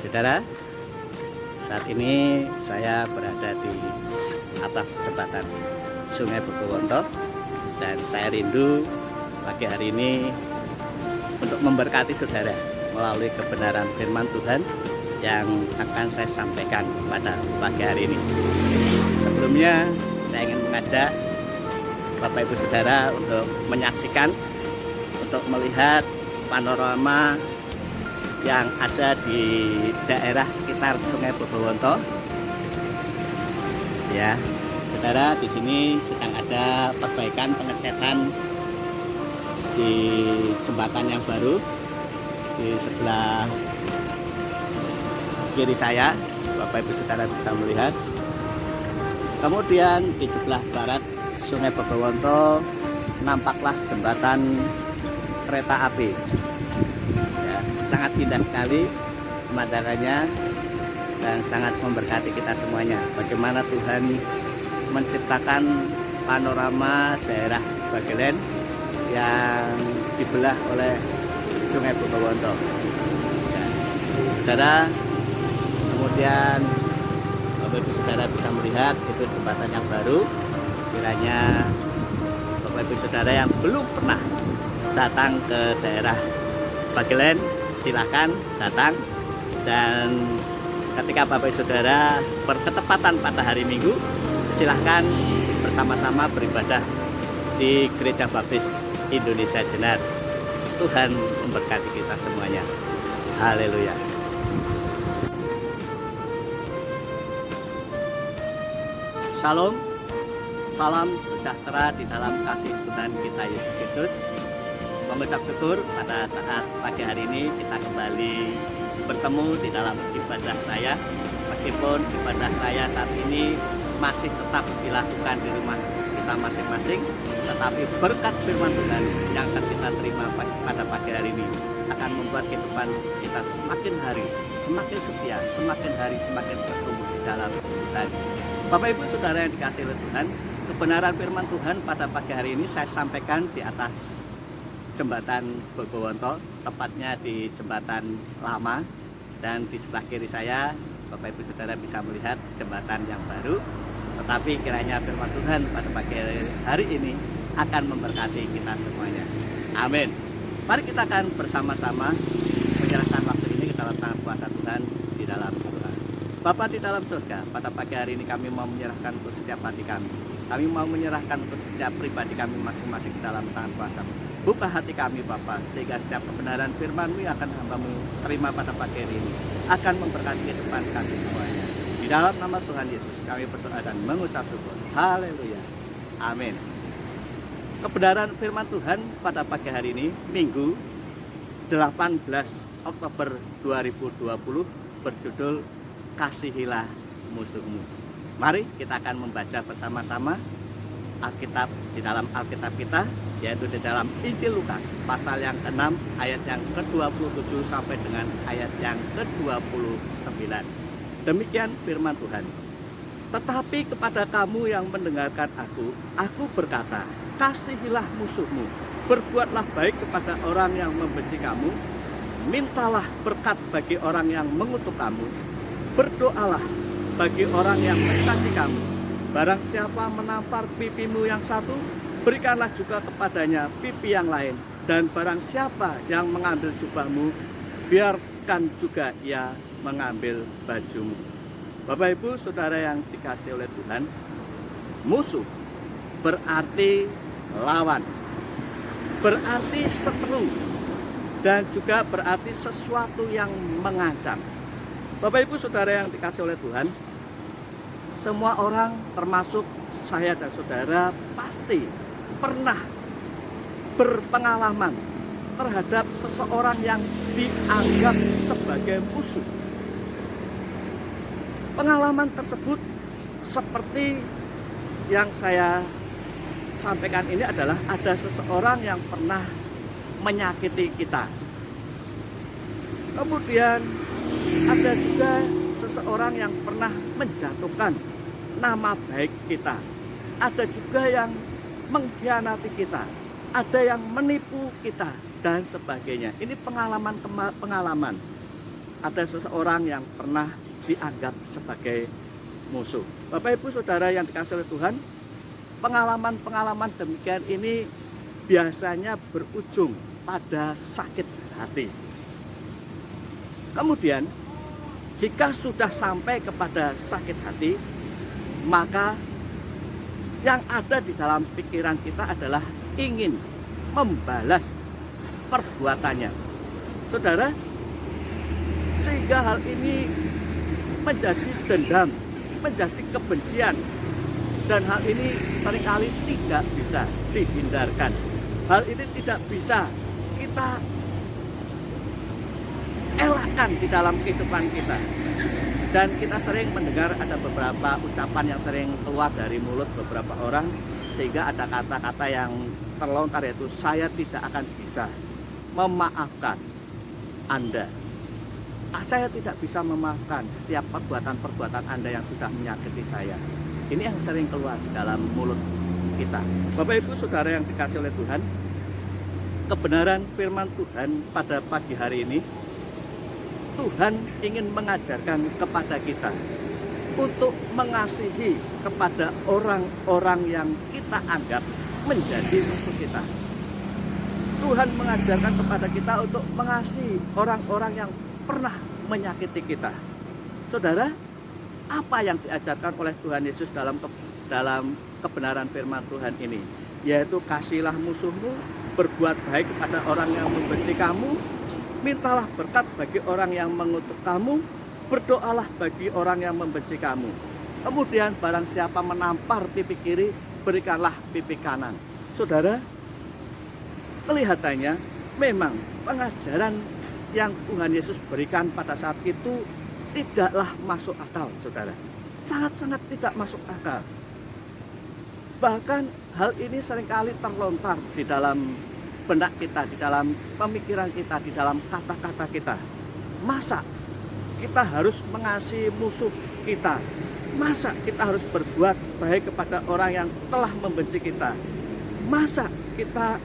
Saudara, saat ini saya berada di atas jembatan Sungai Bogowonto dan saya rindu pagi hari ini untuk memberkati saudara melalui kebenaran firman Tuhan yang akan saya sampaikan pada pagi hari ini. Sebelumnya saya ingin mengajak Bapak Ibu Saudara untuk menyaksikan, untuk melihat panorama yang ada di daerah sekitar Sungai Bogowonto. Ya, saudara, di sini sedang ada perbaikan pengecetan di jembatan yang baru di sebelah kiri saya. Bapak Ibu Saudara bisa melihat. Kemudian di sebelah barat Sungai Bogowonto nampaklah jembatan kereta api. Sangat indah sekali pemandangannya dan sangat memberkati kita semuanya. Bagaimana Tuhan menciptakan panorama daerah Bagelen yang dibelah oleh Sungai Bogowonto. Saudara, kemudian Bapak Ibu Saudara bisa melihat itu jembatan yang baru. Kiranya Bapak Ibu Saudara yang belum pernah datang ke daerah Bagelen, silahkan datang. Dan ketika Bapak Ibu Saudara berketepatan pada hari Minggu, silahkan bersama-sama beribadah di Gereja Baptis Indonesia Jenar. Tuhan memberkati kita semuanya. Haleluya. Shalom, salam sejahtera di dalam kasih Tuhan kita Yesus Kristus. Mengucap syukur pada saat pagi hari ini kita kembali bertemu di dalam ibadah raya. Meskipun ibadah raya saat ini masih tetap dilakukan di rumah kita masing-masing, tetapi berkat firman Tuhan yang akan kita terima pada pagi hari ini akan membuat kehidupan kita semakin hari semakin setia, semakin hari semakin bertumbuh di dalam Tuhan. Bapak Ibu Saudara yang dikasihi oleh Tuhan, kebenaran firman Tuhan pada pagi hari ini saya sampaikan di atas jembatan Bogowonto, tepatnya di jembatan lama, dan di sebelah kiri saya Bapak Ibu Saudara bisa melihat jembatan yang baru. Tetapi kiranya firman Tuhan pada pagi hari ini akan memberkati kita semuanya. Amin. Mari kita akan bersama-sama menyerahkan waktu ini ke dalam tangan kuasa Tuhan di dalam doa. Bapa di dalam surga, pada pagi hari ini kami mau menyerahkan untuk setiap hati kami. Kami mau menyerahkan untuk setiap pribadi kami masing-masing di dalam tangan kuasa-Mu. Buka hati kami Bapa, sehingga setiap kebenaran firman-Mu yang akan hamba-Mu terima pada pagi hari ini akan memberkati kehidupan kami semuanya. Di dalam nama Tuhan Yesus kami berdoa dan mengucap syukur. Haleluya. Amin. Kebenaran firman Tuhan pada pagi hari ini, Minggu 18 Oktober 2020, berjudul Kasihilah Musuhmu. Mari kita akan membaca bersama-sama Alkitab di dalam Alkitab kita, yaitu di dalam Injil Lukas pasal yang 6 ayat yang ke-27 sampai dengan ayat yang ke-29. Demikian firman Tuhan. Tetapi kepada kamu yang mendengarkan aku berkata, kasihilah musuhmu, berbuatlah baik kepada orang yang membenci kamu, mintalah berkat bagi orang yang mengutuk kamu, berdoalah bagi orang yang mencaci kamu. Barang siapa menampar pipimu yang satu, berikanlah juga kepadanya pipi yang lain. Dan barang siapa yang mengambil jubahmu, biarkan juga ia mengambil bajumu. Bapak Ibu Saudara yang dikasihi oleh Tuhan, musuh berarti lawan, berarti seteru, dan juga berarti sesuatu yang mengancam. Bapak Ibu Saudara yang dikasihi oleh Tuhan, semua orang termasuk saya dan saudara pasti pernah berpengalaman terhadap seseorang yang dianggap sebagai musuh. Pengalaman tersebut seperti yang saya sampaikan ini adalah ada seseorang yang pernah menyakiti kita. Kemudian ada juga seseorang yang pernah menjatuhkan nama baik kita. Ada juga yang mengkhianati kita, ada yang menipu kita dan sebagainya. Ini pengalaman. ada seseorang yang pernah dianggap sebagai musuh. Bapak Ibu Saudara yang dikasihi oleh Tuhan, pengalaman-pengalaman demikian ini biasanya berujung pada sakit hati. Kemudian jika sudah sampai kepada sakit hati, maka yang ada di dalam pikiran kita adalah ingin membalas perbuatannya. Saudara, sehingga hal ini menjadi dendam, menjadi kebencian, dan hal ini seringkali tidak bisa dihindarkan. Hal ini tidak bisa kita elakkan di dalam kehidupan kita. Dan kita sering mendengar ada beberapa ucapan yang sering keluar dari mulut beberapa orang, sehingga ada kata-kata yang terlontar, yaitu saya tidak akan bisa memaafkan Anda. Saya tidak bisa memaafkan setiap perbuatan-perbuatan Anda yang sudah menyakiti saya. Ini yang sering keluar di dalam mulut kita. Bapak Ibu Saudara yang dikasihi oleh Tuhan, kebenaran firman Tuhan pada pagi hari ini, Tuhan ingin mengajarkan kepada kita untuk mengasihi kepada orang-orang yang kita anggap menjadi musuh kita. Tuhan mengajarkan kepada kita untuk mengasihi orang-orang yang pernah menyakiti kita. Saudara, apa yang diajarkan oleh Tuhan Yesus dalam kebenaran firman Tuhan ini? Yaitu kasihilah musuhmu, berbuat baik kepada orang yang membenci kamu, mintalah berkat bagi orang yang mengutuk kamu, berdoalah bagi orang yang membenci kamu. Kemudian barang siapa menampar pipi kiri, berikanlah pipi kanan. Saudara, kelihatannya memang pengajaran yang Tuhan Yesus berikan pada saat itu tidaklah masuk akal, saudara. Sangat-sangat tidak masuk akal. Bahkan hal ini seringkali terlontar di dalam benak kita, di dalam pemikiran kita, di dalam kata-kata kita. Masa kita harus mengasihi musuh kita? Masa kita harus berbuat baik kepada orang yang telah membenci kita? Masa kita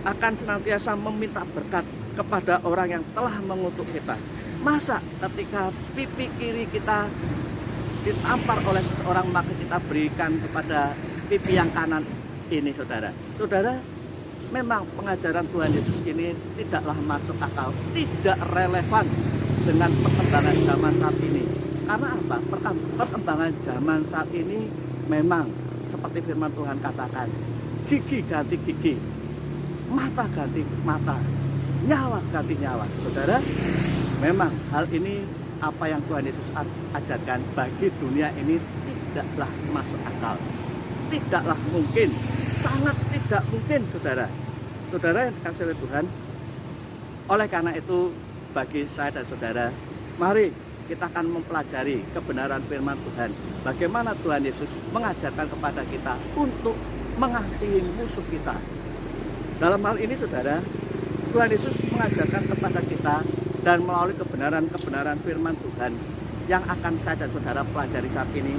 akan senantiasa meminta berkat kepada orang yang telah mengutuk kita? Masa ketika pipi kiri kita ditampar oleh seseorang, maka kita berikan kepada pipi yang kanan ini, saudara? Saudara, memang pengajaran Tuhan Yesus ini tidaklah masuk akal, tidak relevan dengan perkembangan zaman saat ini. Karena apa? Perkembangan zaman saat ini memang seperti firman Tuhan katakan, gigi ganti gigi, mata ganti mata, nyawa ganti nyawa. Saudara, memang hal ini apa yang Tuhan Yesus ajarkan bagi dunia ini tidaklah masuk akal, tidaklah mungkin, sangat tidak mungkin, saudara. Saudara yang dikasihi oleh Tuhan, oleh karena itu bagi saya dan saudara, mari kita akan mempelajari kebenaran firman Tuhan. Bagaimana Tuhan Yesus mengajarkan kepada kita untuk mengasihi musuh kita. Dalam hal ini, saudara, Tuhan Yesus mengajarkan kepada kita, dan melalui kebenaran-kebenaran firman Tuhan yang akan saya dan saudara pelajari saat ini,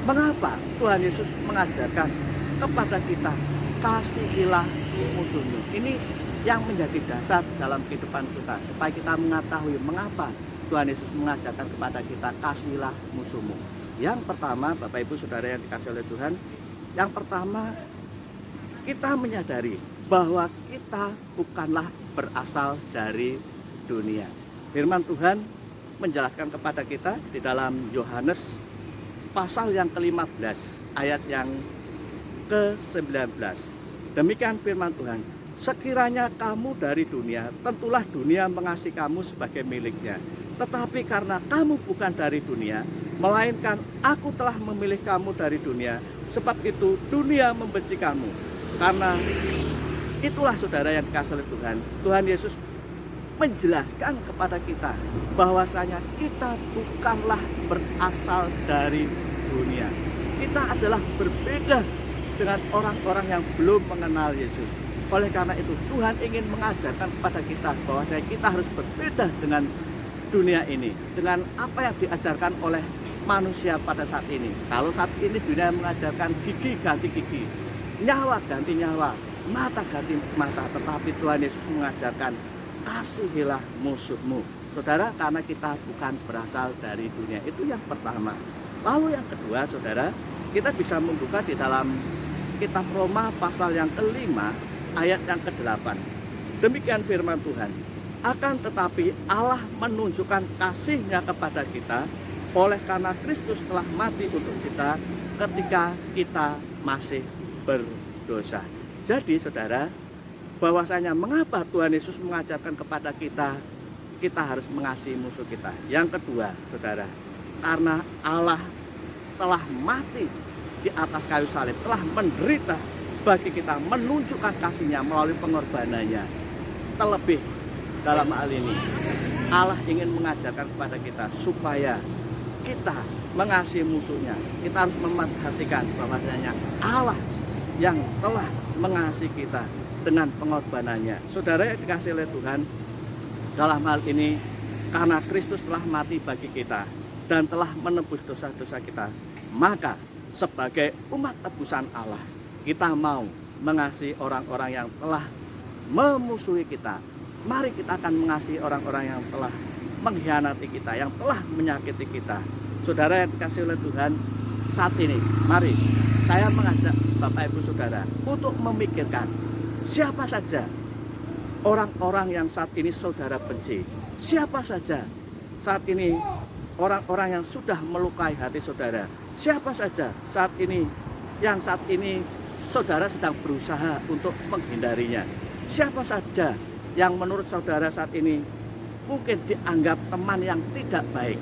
mengapa Tuhan Yesus mengajarkan kepada kita, kasihilah musuhmu. Ini yang menjadi dasar dalam kehidupan kita, supaya kita mengetahui mengapa Tuhan Yesus mengajarkan kepada kita, kasihilah musuhmu. Yang pertama, Bapak Ibu Saudara yang dikasihi oleh Tuhan, yang pertama, kita menyadari bahwa kita bukanlah berasal dari dunia. Firman Tuhan menjelaskan kepada kita di dalam Yohanes pasal yang ke-15 ayat yang ke-19. Demikian firman Tuhan, sekiranya kamu dari dunia, tentulah dunia mengasihi kamu sebagai miliknya. Tetapi karena kamu bukan dari dunia, melainkan aku telah memilih kamu dari dunia, sebab itu dunia membenci kamu. Karena itulah, saudara yang dikasihi oleh Tuhan, Tuhan Yesus menjelaskan kepada kita bahwasanya kita bukanlah berasal dari dunia. Kita adalah berbeda dengan orang-orang yang belum mengenal Yesus. Oleh karena itu, Tuhan ingin mengajarkan kepada kita bahwasanya kita harus berbeda dengan dunia ini, dengan apa yang diajarkan oleh manusia pada saat ini. Kalau saat ini dunia mengajarkan gigi ganti gigi, nyawa ganti nyawa, mata ganti mata, tetapi Tuhan Yesus mengajarkan kasihilah musuhmu. Saudara, karena kita bukan berasal dari dunia. Itu yang pertama. Lalu yang kedua, saudara, kita bisa membuka di dalam kitab Roma pasal yang ke-5 ayat yang ke-8. Demikian firman Tuhan. Akan tetapi Allah menunjukkan kasih-Nya kepada kita oleh karena Kristus telah mati untuk kita ketika kita masih berdosa. Jadi saudara, bahwasanya mengapa Tuhan Yesus mengajarkan kepada kita harus mengasihi musuh kita. Yang kedua, saudara, karena Allah telah mati di atas kayu salib, telah menderita bagi kita, menunjukkan kasih-Nya melalui pengorbanannya. Terlebih dalam hal ini, Allah ingin mengajarkan kepada kita supaya kita mengasihi musuhnya. Kita harus memperhatikan bahwasanya Allah yang telah mengasihi kita dengan pengorbanannya. Saudara yang dikasihi oleh Tuhan, dalam hal ini karena Kristus telah mati bagi kita dan telah menebus dosa-dosa kita, maka sebagai umat tebusan Allah, kita mau mengasihi orang-orang yang telah memusuhi kita. Mari kita akan mengasihi orang-orang yang telah mengkhianati kita, yang telah menyakiti kita. Saudara yang dikasihi oleh Tuhan, saat ini mari saya mengajak Bapak Ibu Saudara untuk memikirkan siapa saja orang-orang yang saat ini saudara benci. Siapa saja saat ini orang-orang yang sudah melukai hati saudara. Siapa saja saat ini yang saat ini saudara sedang berusaha untuk menghindarinya. Siapa saja yang menurut saudara saat ini mungkin dianggap teman yang tidak baik.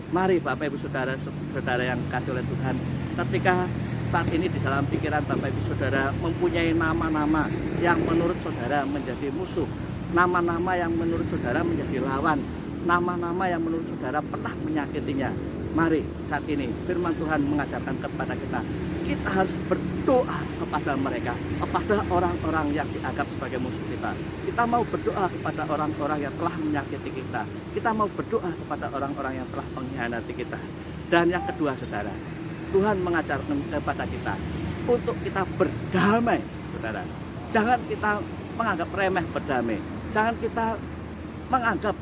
Mari Bapak Ibu Saudara, saudara yang kasih oleh Tuhan, ketika saat ini di dalam pikiran Bapak Ibu Saudara mempunyai nama-nama yang menurut saudara menjadi musuh, nama-nama yang menurut saudara menjadi lawan, nama-nama yang menurut saudara pernah menyakitinya. Mari saat ini firman Tuhan mengajarkan kepada kita harus berdoa kepada mereka, kepada orang-orang yang dianggap sebagai musuh kita. Kita mau berdoa kepada orang-orang yang telah menyakiti kita. Kita mau berdoa kepada orang-orang yang telah mengkhianati kita. Dan yang kedua saudara, Tuhan mengajarkan kepada kita untuk kita berdamai, saudara. Jangan kita menganggap remeh berdamai. Jangan kita menganggap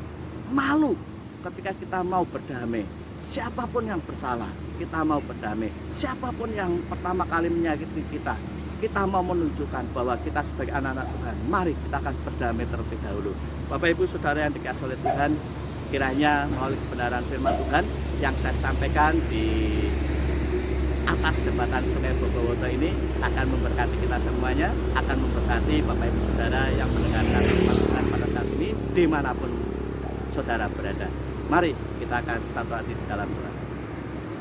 malu ketika kita mau berdamai. Siapapun yang bersalah, kita mau berdamai. Siapapun yang pertama kali menyakiti kita mau menunjukkan bahwa kita sebagai anak-anak Tuhan, mari kita akan berdamai terlebih dahulu. Bapak Ibu Saudara yang dikasihi oleh Tuhan, kiranya melalui kebenaran firman Tuhan yang saya sampaikan di atas jembatan Sungai Bogowoto ini akan memberkati kita semuanya, akan memberkati Bapak Ibu Saudara yang mendengarkan firman Tuhan pada saat ini dimanapun saudara berada. Mari kita akan satu hati di dalam doa.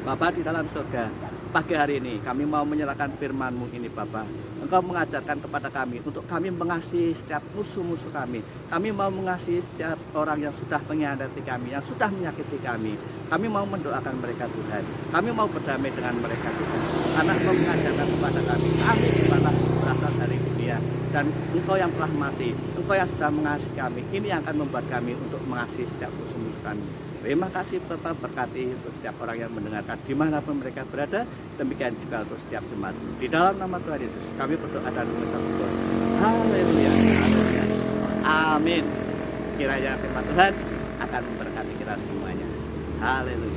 Bapa di dalam surga, pagi hari ini kami mau menyerahkan firman-Mu ini Bapa. Engkau mengajarkan kepada kami untuk kami mengasihi setiap musuh-musuh kami. Kami mau mengasihi setiap orang yang sudah mengkhianati kami, yang sudah menyakiti kami. Kami mau mendoakan mereka Tuhan. Kami mau berdamai dengan mereka Tuhan. Karena Engkau mengajarkan kepada kami bukanlah berasal dari dunia. Dan Engkau yang telah mati, Engkau yang sudah mengasihi kami, ini yang akan membuat kami untuk mengasihi setiap musuh-musuh kami. Terima kasih Bapak, berkati untuk setiap orang yang mendengarkan dimanapun mereka berada. Demikian juga untuk setiap jemaat. Di dalam nama Tuhan Yesus kami berdoa dan mengucap syukur. Haleluya. Amin. Kiranya firman Tuhan akan memberkati kita semuanya. Haleluya.